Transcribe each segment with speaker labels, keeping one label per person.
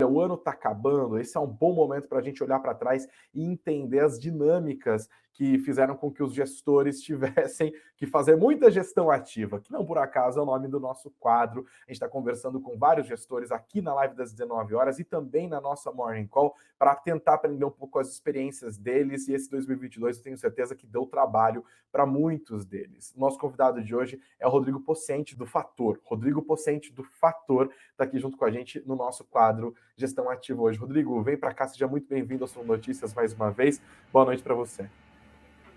Speaker 1: o ano está acabando, esse é um bom momento para a gente olhar para trás e entender as dinâmicas que fizeram com que os gestores tivessem que fazer muita gestão ativa, que não por acaso é o nome do nosso quadro. A gente está conversando com vários gestores aqui na live das 19 horas e também na nossa Morning Call para tentar aprender um pouco as experiências deles, e esse 2022 eu tenho certeza que deu trabalho para muitos deles. Nosso convidado de hoje é o Rodrigo Possente, do Fator. Rodrigo Possente, do Fator, está aqui junto com a gente no nosso quadro Gestão Ativa hoje. Rodrigo, vem para cá, seja muito bem-vindo ao Sul Notícias mais uma vez. Boa noite para você.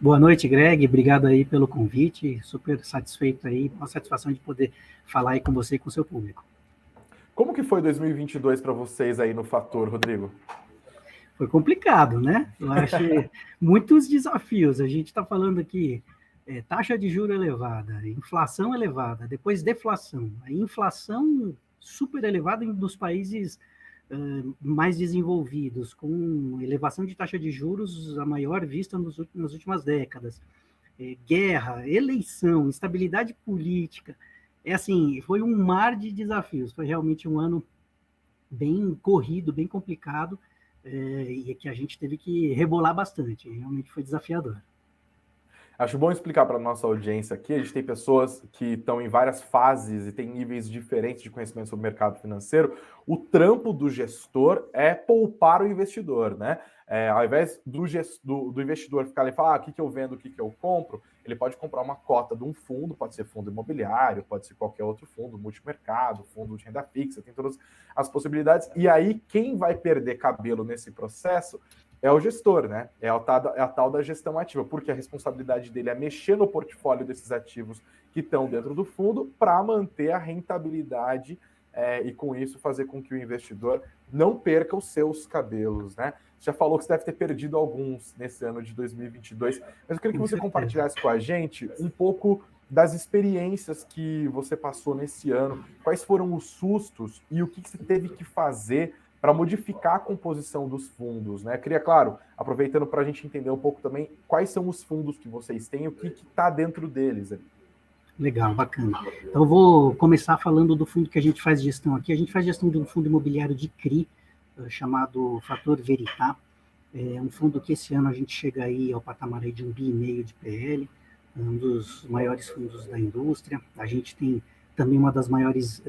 Speaker 2: Boa noite, Greg. Obrigado aí pelo convite. Super satisfeito aí. Uma satisfação de poder falar aí com você e com o seu público.
Speaker 1: Como que foi 2022 para vocês aí no Fator, Rodrigo?
Speaker 2: Foi complicado, né? Eu achei muitos desafios. A gente está falando aqui taxa de juros elevada, inflação elevada, depois deflação. A inflação super elevada nos países mais desenvolvidos, com elevação de taxa de juros a maior vista nas últimas décadas. Guerra, eleição, instabilidade política. Foi um mar de desafios. Foi realmente um ano bem corrido, bem complicado, e que a gente teve que rebolar bastante. Realmente foi desafiador.
Speaker 1: Acho bom explicar para a nossa audiência aqui. A gente tem pessoas que estão em várias fases e têm níveis diferentes de conhecimento sobre o mercado financeiro. O trampo do gestor é poupar o investidor, né? Ao invés do investidor ficar ali e falar o que eu vendo, o que eu compro, ele pode comprar uma cota de um fundo, pode ser fundo imobiliário, pode ser qualquer outro fundo, multimercado, fundo de renda fixa, tem todas as possibilidades. E aí, quem vai perder cabelo nesse processo é o gestor, né? É a tal da gestão ativa, porque a responsabilidade dele é mexer no portfólio desses ativos que estão dentro do fundo para manter a rentabilidade e, com isso, fazer com que o investidor não perca os seus cabelos, né? Você já falou que você deve ter perdido alguns nesse ano de 2022, mas eu queria que você compartilhasse com a gente um pouco das experiências que você passou nesse ano, quais foram os sustos e o que você teve que fazer para modificar a composição dos fundos, né? Queria, claro, aproveitando para a gente entender um pouco também quais são os fundos que vocês têm e o que está dentro deles.
Speaker 2: Legal, bacana. Então, eu vou começar falando do fundo que a gente faz gestão aqui. A gente faz gestão de um fundo imobiliário de CRI, chamado Fator Veritá. É um fundo que esse ano a gente chega aí ao patamar aí de 1,5 bi de PL, um dos maiores fundos da indústria. A gente tem também uma das maiores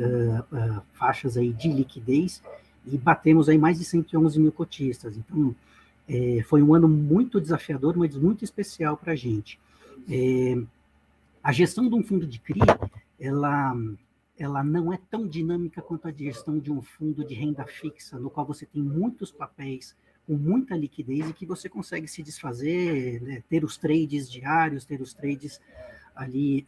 Speaker 2: faixas aí de liquidez, e batemos aí mais de 111 mil cotistas. Então, foi um ano muito desafiador, mas muito especial para a gente. A gestão de um fundo de CRI, ela não é tão dinâmica quanto a gestão de um fundo de renda fixa, no qual você tem muitos papéis com muita liquidez e que você consegue se desfazer, né, ter os trades diários, ter os trades ali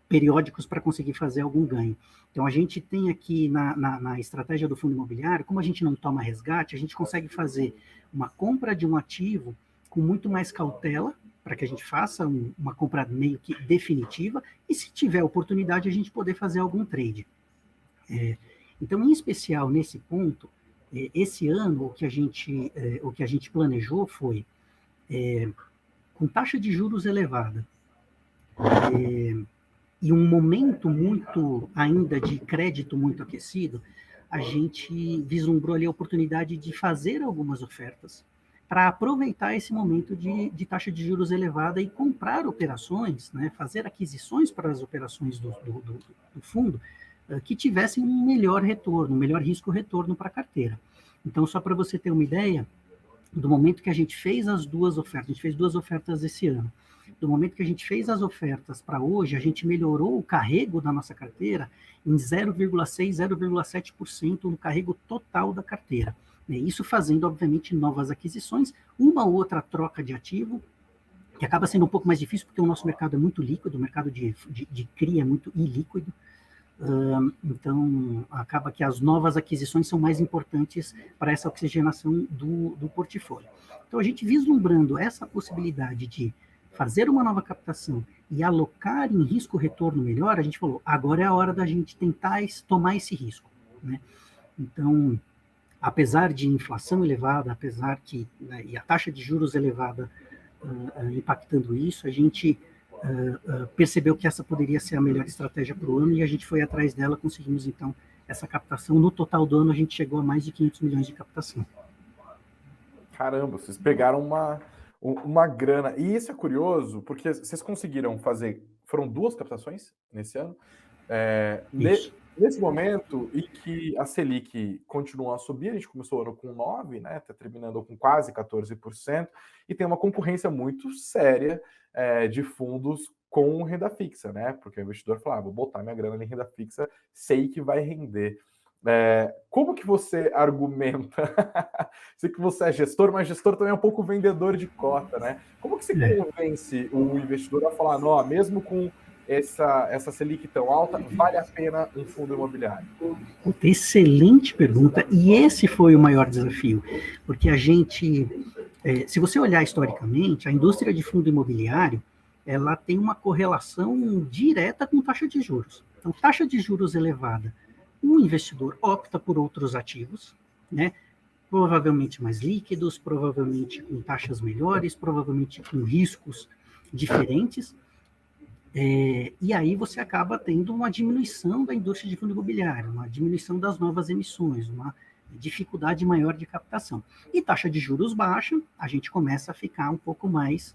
Speaker 2: periódicos para conseguir fazer algum ganho. Então, a gente tem aqui na estratégia do fundo imobiliário, como a gente não toma resgate, a gente consegue fazer uma compra de um ativo com muito mais cautela, para que a gente faça uma compra meio que definitiva, e se tiver oportunidade, a gente poder fazer algum trade. Então, em especial, nesse ponto, esse ano, o que a gente planejou foi, com taxa de juros elevada, e um momento muito ainda de crédito muito aquecido, a gente vislumbrou ali a oportunidade de fazer algumas ofertas para aproveitar esse momento de taxa de juros elevada e comprar operações, né, fazer aquisições para as operações do fundo que tivessem um melhor retorno, um melhor risco-retorno para a carteira. Então, só para você ter uma ideia, do momento que a gente fez as duas ofertas, a gente fez 2 ofertas esse ano, do momento que a gente fez as ofertas para hoje, a gente melhorou o carrego da nossa carteira em 0,6%, 0,7% no carrego total da carteira. Isso fazendo, obviamente, novas aquisições, uma ou outra troca de ativo, que acaba sendo um pouco mais difícil, porque o nosso mercado é muito líquido, o mercado de CRI é muito ilíquido, então acaba que as novas aquisições são mais importantes para essa oxigenação do portfólio. Então, a gente vislumbrando essa possibilidade de fazer uma nova captação e alocar em risco-retorno melhor, a gente falou, agora é a hora da gente tentar tomar esse risco, né? Então, apesar de inflação elevada, apesar que, né, e a taxa de juros elevada impactando isso, a gente percebeu que essa poderia ser a melhor estratégia para o ano, e a gente foi atrás dela, conseguimos então essa captação. No total do ano, a gente chegou a mais de 500 milhões de captação.
Speaker 1: Caramba, vocês pegaram uma grana. E isso é curioso, porque vocês conseguiram fazer. Foram 2 captações nesse ano. Nesse momento em que a Selic continua a subir, a gente começou o ano com 9%, né? Está terminando com quase 14%, e tem uma concorrência muito séria de fundos com renda fixa, né? Porque o investidor fala, vou botar minha grana em renda fixa, sei que vai render. Como que você argumenta? Sei que você é gestor, mas gestor também é um pouco vendedor de cota, né? Como que você convence o investidor a falar, não, mesmo com essa Selic tão alta, vale a pena um fundo imobiliário?
Speaker 2: Excelente pergunta, e esse foi o maior desafio, porque a gente, se você olhar historicamente, a indústria de fundo imobiliário, ela tem uma correlação direta com taxa de juros. Então, taxa de juros elevada, o investidor opta por outros ativos, né? Provavelmente mais líquidos, provavelmente com taxas melhores, provavelmente com riscos diferentes, e aí você acaba tendo uma diminuição da indústria de fundo imobiliário, uma diminuição das novas emissões, uma dificuldade maior de captação. E taxa de juros baixa, a gente começa a ficar um pouco mais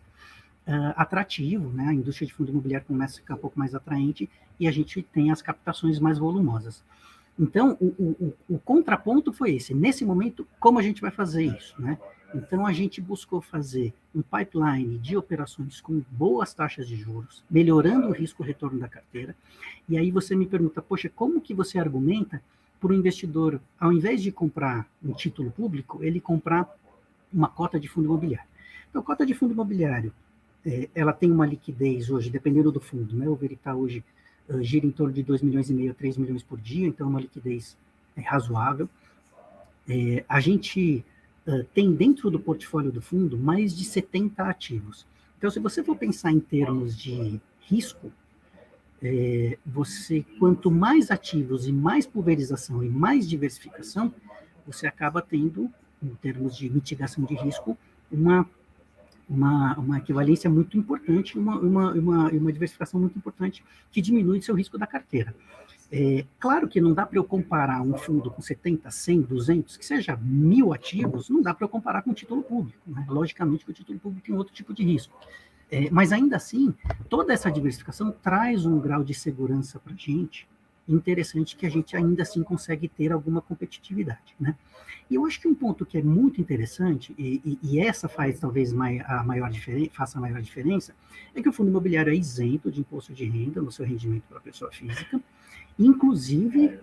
Speaker 2: atrativo, né? A indústria de fundo imobiliário começa a ficar um pouco mais atraente e a gente tem as captações mais volumosas. Então, o contraponto foi esse. Nesse momento, como a gente vai fazer isso, né? Então, a gente buscou fazer um pipeline de operações com boas taxas de juros, melhorando o risco-retorno da carteira. E aí você me pergunta, poxa, como que você argumenta para o investidor, ao invés de comprar um título público, ele comprar uma cota de fundo imobiliário? Então, cota de fundo imobiliário, ela tem uma liquidez hoje, dependendo do fundo, né? O Veritá hoje gira em torno de 2,5 milhões a 3 milhões por dia, então é uma liquidez razoável. A gente tem dentro do portfólio do fundo mais de 70 ativos. Então, se você for pensar em termos de risco, quanto mais ativos e mais pulverização e mais diversificação, você acaba tendo, em termos de mitigação de risco, uma equivalência muito importante, uma diversificação muito importante que diminui o seu risco da carteira. Claro que não dá para eu comparar um fundo com 70, 100, 200, que seja 1.000 ativos, não dá para eu comparar com o título público, né? Logicamente que o título público tem outro tipo de risco. Mas ainda assim, toda essa diversificação traz um grau de segurança para a gente interessante, que a gente ainda assim consegue ter alguma competitividade, né? E eu acho que um ponto que é muito interessante, e essa faz talvez faça a maior diferença, é que o fundo imobiliário é isento de imposto de renda no seu rendimento para a pessoa física, inclusive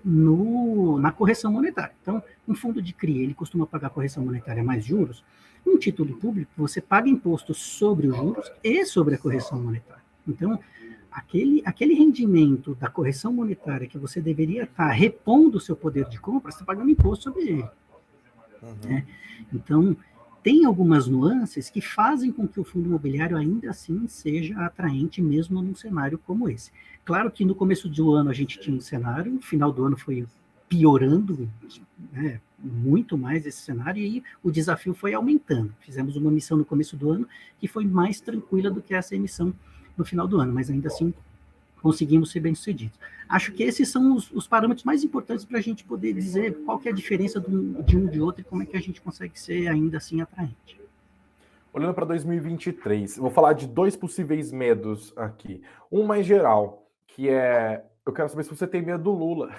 Speaker 2: na correção monetária. Então, um fundo de CRI, ele costuma pagar correção monetária mais juros. Um título público, você paga imposto sobre os juros e sobre a correção monetária. Então, aquele rendimento da correção monetária que você deveria estar repondo o seu poder de compra, você está pagando imposto sobre ele. Né? Então, tem algumas nuances que fazem com que o fundo imobiliário ainda assim seja atraente, mesmo num cenário como esse. Claro que no começo do ano a gente tinha um cenário, no final do ano foi piorando, né, muito mais esse cenário, e o desafio foi aumentando. Fizemos uma emissão no começo do ano que foi mais tranquila do que essa emissão no final do ano, mas ainda assim conseguimos ser bem-sucedidos. Acho que esses são os parâmetros mais importantes para a gente poder dizer qual que é a diferença de um de outro e como é que a gente consegue ser ainda assim atraente.
Speaker 1: Olhando para 2023, vou falar de 2 possíveis medos aqui. Um mais geral, que é, eu quero saber se você tem medo do Lula.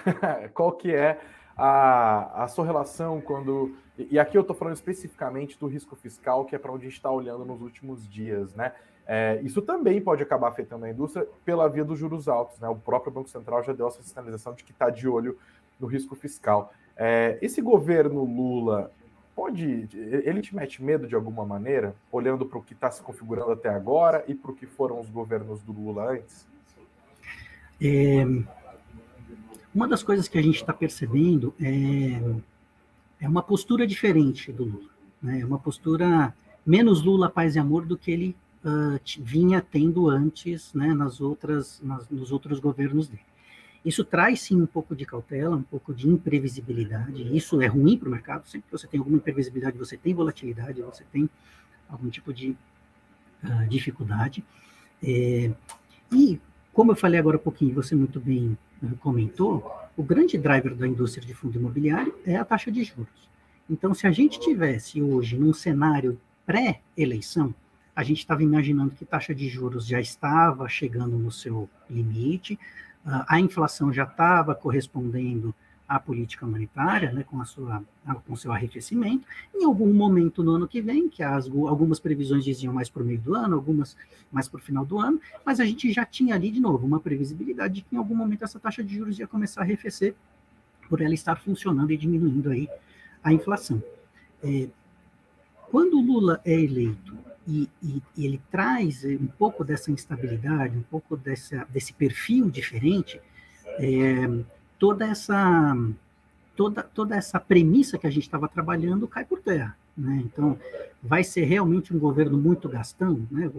Speaker 1: Qual que é a sua relação quando... E aqui eu estou falando especificamente do risco fiscal, que é para onde a gente está olhando nos últimos dias, né? Isso também pode acabar afetando a indústria pela via dos juros altos, né? O próprio Banco Central já deu essa sinalização de que está de olho no risco fiscal. Esse governo Lula ele te mete medo de alguma maneira, olhando para o que está se configurando até agora e para o que foram os governos do Lula antes?
Speaker 2: Uma das coisas que a gente está percebendo é uma postura diferente do Lula, né? É uma postura menos Lula, paz e amor do que ele vinha tendo antes, né, nos outros governos dele. Isso traz, sim, um pouco de cautela, um pouco de imprevisibilidade. Isso é ruim para o mercado. Sempre que você tem alguma imprevisibilidade, você tem volatilidade, você tem algum tipo de dificuldade. E, como eu falei agora há pouquinho, você muito bem comentou, o grande driver da indústria de fundo imobiliário é a taxa de juros. Então, se a gente tivesse hoje num cenário pré-eleição, a gente estava imaginando que taxa de juros já estava chegando no seu limite, a inflação já estava correspondendo à política monetária, né, com o seu arrefecimento. Em algum momento no ano que vem, que algumas previsões diziam mais para o meio do ano, algumas mais para o final do ano, mas a gente já tinha ali, de novo, uma previsibilidade de que em algum momento essa taxa de juros ia começar a arrefecer por ela estar funcionando e diminuindo aí a inflação. Quando o Lula é eleito e ele traz um pouco dessa instabilidade, um pouco desse perfil diferente, toda essa premissa que a gente estava trabalhando cai por terra. Né? Então, vai ser realmente um governo muito gastão. Né?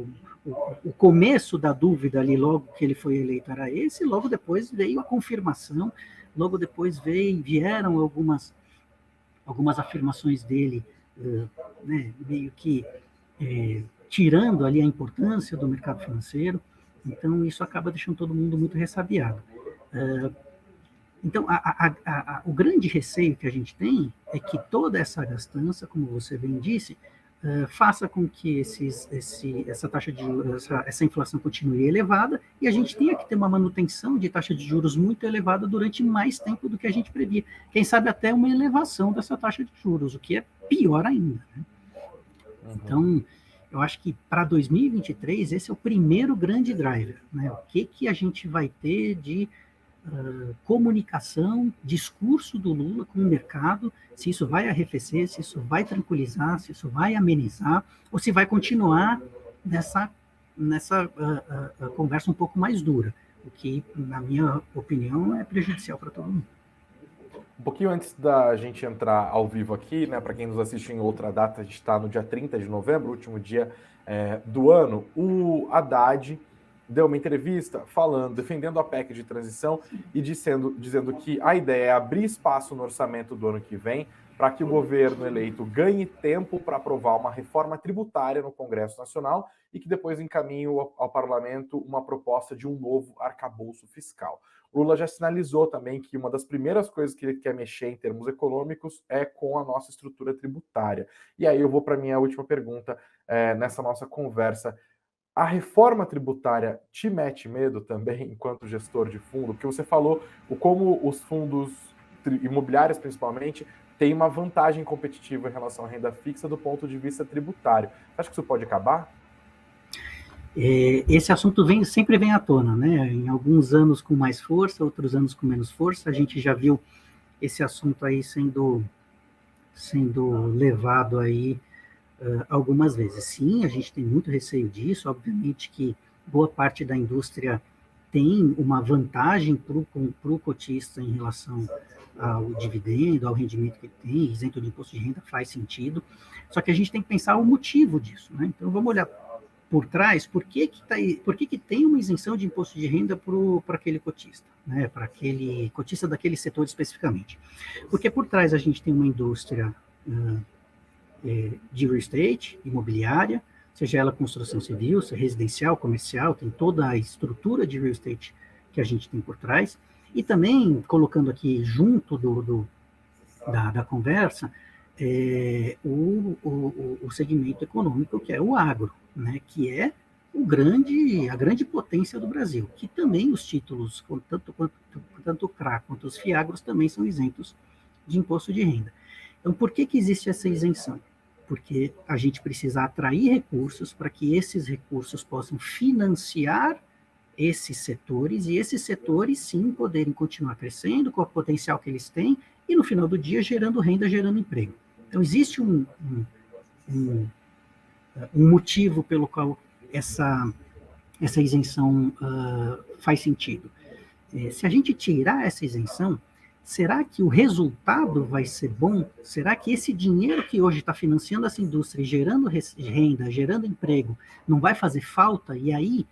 Speaker 2: O começo da dúvida ali, logo que ele foi eleito, era esse, logo depois veio a confirmação, logo depois vieram algumas afirmações dele, né, meio que tirando ali a importância do mercado financeiro. Então, isso acaba deixando todo mundo muito ressabiado. Então, o grande receio que a gente tem é que toda essa gastança, como você bem disse, faça com que essa taxa de juros, essa inflação continue elevada e a gente tenha que ter uma manutenção de taxa de juros muito elevada durante mais tempo do que a gente previa. Quem sabe até uma elevação dessa taxa de juros, o que é pior ainda. Né? Então, eu acho que para 2023 esse é o primeiro grande driver. Né? O que a gente vai ter de comunicação, discurso do Lula com o mercado, se isso vai arrefecer, se isso vai tranquilizar, se isso vai amenizar, ou se vai continuar nessa conversa um pouco mais dura, o que, na minha opinião, é prejudicial para todo mundo.
Speaker 1: Um pouquinho antes da gente entrar ao vivo aqui, né, para quem nos assiste em outra data, a gente está no dia 30 de novembro, último dia do ano, o Haddad deu uma entrevista defendendo a PEC de transição e dizendo que a ideia é abrir espaço no orçamento do ano que vem para que o governo eleito ganhe tempo para aprovar uma reforma tributária no Congresso Nacional e que depois encaminhe ao parlamento uma proposta de um novo arcabouço fiscal. O Lula já sinalizou também que uma das primeiras coisas que ele quer mexer em termos econômicos é com a nossa estrutura tributária. E aí eu vou para a minha última pergunta nessa nossa conversa. A reforma tributária te mete medo também, enquanto gestor de fundo? Porque você falou como os fundos imobiliários, principalmente, têm uma vantagem competitiva em relação à renda fixa do ponto de vista tributário. Você acha que isso pode acabar?
Speaker 2: Esse assunto sempre vem à tona, né? Em alguns anos com mais força, outros anos com menos força. A gente já viu esse assunto aí sendo levado aí algumas vezes. Sim, a gente tem muito receio disso, obviamente que boa parte da indústria tem uma vantagem para o cotista em relação ao dividendo, ao rendimento que tem, isento de imposto de renda, faz sentido, só que a gente tem que pensar o motivo disso, né? Então vamos olhar por trás, por que tem uma isenção de imposto de renda para aquele cotista, né? Para aquele cotista daquele setor especificamente. Porque por trás a gente tem uma indústria de real estate, imobiliária, seja ela construção civil, seja residencial, comercial, tem toda a estrutura de real estate que a gente tem por trás, e também, colocando aqui junto da conversa, o segmento econômico, que é o agro, né, que é a grande potência do Brasil, que também os títulos, tanto o CRA quanto os FIAGROS, também são isentos de imposto de renda. Então, por que existe essa isenção? Porque a gente precisa atrair recursos para que esses recursos possam financiar esses setores, e esses setores, sim, poderem continuar crescendo com o potencial que eles têm, e no final do dia gerando renda, gerando emprego. Então, existe um motivo pelo qual essa isenção faz sentido. Se a gente tirar essa isenção, será que o resultado vai ser bom? Será que esse dinheiro que hoje está financiando essa indústria, gerando renda, gerando emprego, não vai fazer falta? E aí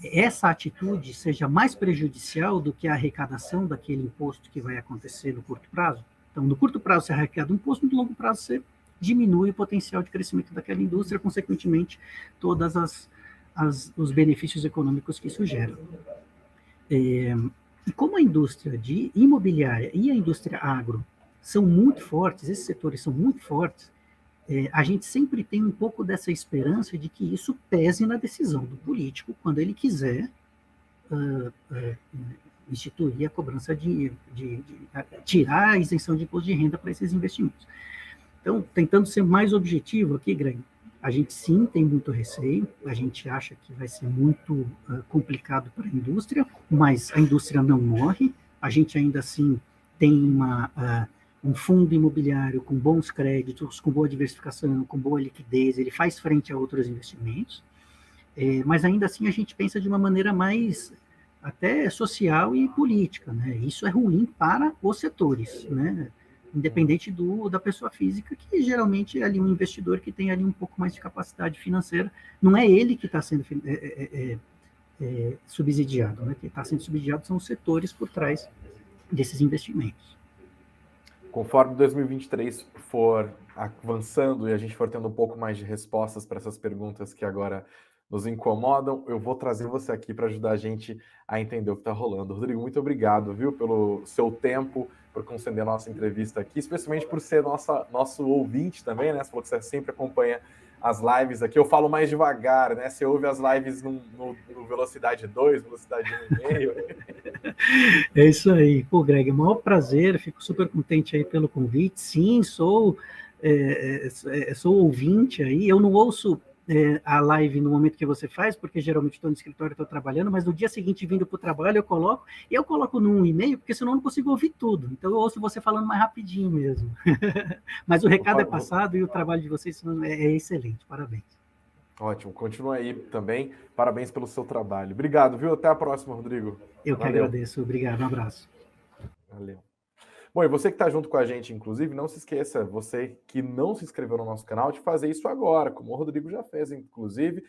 Speaker 2: essa atitude seja mais prejudicial do que a arrecadação daquele imposto que vai acontecer no curto prazo? Então, no curto prazo você arrecada um imposto, no longo prazo você diminui o potencial de crescimento daquela indústria, consequentemente, todos os benefícios econômicos que isso gera. E como a indústria de imobiliária e a indústria agro são muito fortes, esses setores são muito fortes, a gente sempre tem um pouco dessa esperança de que isso pese na decisão do político quando ele quiser instituir a cobrança de tirar a isenção de imposto de renda para esses investimentos. Então, tentando ser mais objetivo aqui, Greg, a gente sim tem muito receio, a gente acha que vai ser muito complicado para a indústria, mas a indústria não morre, a gente ainda assim tem um fundo imobiliário com bons créditos, com boa diversificação, com boa liquidez, ele faz frente a outros investimentos, mas ainda assim a gente pensa de uma maneira mais até social e política, né? Isso é ruim para os setores, né? Independente da pessoa física, que geralmente é ali um investidor que tem ali um pouco mais de capacidade financeira, não é ele que está sendo subsidiado, né? Quem está sendo subsidiado são os setores por trás desses investimentos.
Speaker 1: Conforme 2023 for avançando e a gente for tendo um pouco mais de respostas para essas perguntas que agora nos incomodam, eu vou trazer você aqui para ajudar a gente a entender o que está rolando. Rodrigo, muito obrigado, viu, pelo seu tempo, por conceder a nossa entrevista aqui, especialmente por ser nosso ouvinte também, né? Você falou que você sempre acompanha as lives aqui. Eu falo mais devagar, né? Você ouve as lives no velocidade 2, velocidade 1,5.
Speaker 2: É isso aí. Pô, Greg, é o maior prazer, fico super contente aí pelo convite. Sim, sou ouvinte aí. Eu não ouço a live no momento que você faz, porque geralmente estou no escritório, estou trabalhando, mas no dia seguinte, vindo para o trabalho, eu coloco num e-mail, porque senão eu não consigo ouvir tudo. Então eu ouço você falando mais rapidinho mesmo. Mas o recado é passado e o trabalho de vocês é excelente. Parabéns.
Speaker 1: Ótimo, continua aí também. Parabéns pelo seu trabalho. Obrigado, viu? Até a próxima, Rodrigo.
Speaker 2: Eu que agradeço. Obrigado, um abraço.
Speaker 1: Valeu. Bom, e você que está junto com a gente, inclusive, não se esqueça, você que não se inscreveu no nosso canal, de fazer isso agora, como o Rodrigo já fez, inclusive.